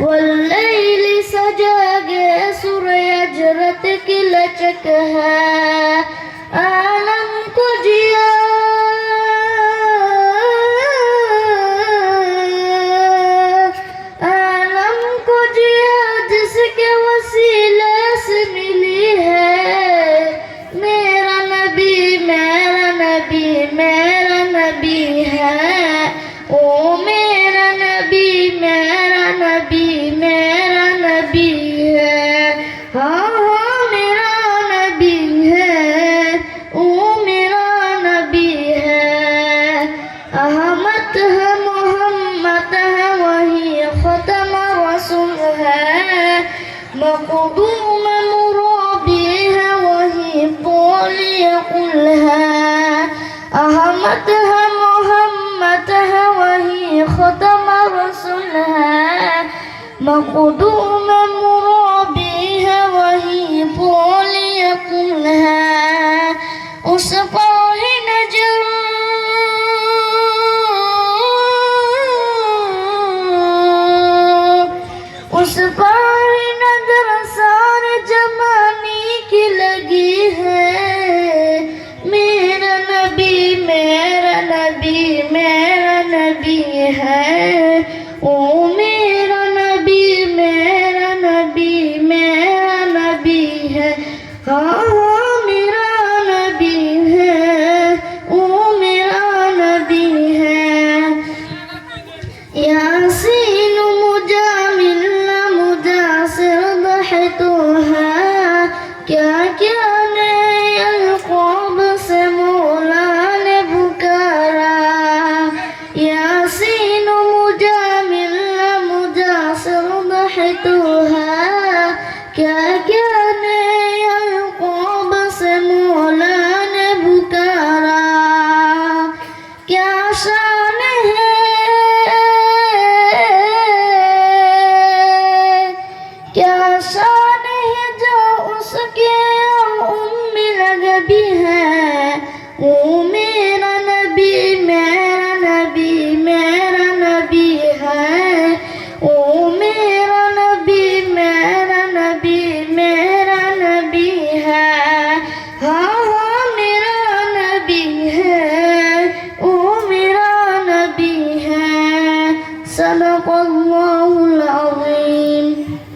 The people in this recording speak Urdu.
واللیل سجاگے سورہ اجرت کی لچک ہے عالم کو جیا جس کے وسیلے سے ملی ہے میرا نبی میرا نبی میرا نبی ہے او میرا نبی میرا نبی میرا نبی ہے ہاں ہاں میرا نبی ہے او میرا نبی ہے احمد ہے محمد ہے وہی ختم رسول ہے مقدوم مرابی ہے وہی قولی قل ہے احمد ہے محمد ہے وہی ختم رسول ہے مقدوم مرابی ہے وہی قولی قل ہے اس کو ہی نجر اس پر نظر سارے زمانے کی لگی ہے میرا نبی میرا نبی میرا نبی ہے او میرا نبی میرا نبی میرا نبی ہے ہاں ہاں میرا نبی ہے او میرا نبی ہے یاسین مجامل کیا کیا نئے القاب سے مولا نے پکارا یاسین مجامل مجاسر ضحیتها کیا کیا نئے القاب سے مولا نے پکارا کیا شان ہے کیا شان ہے جو اس کے ام لگ بھی ہے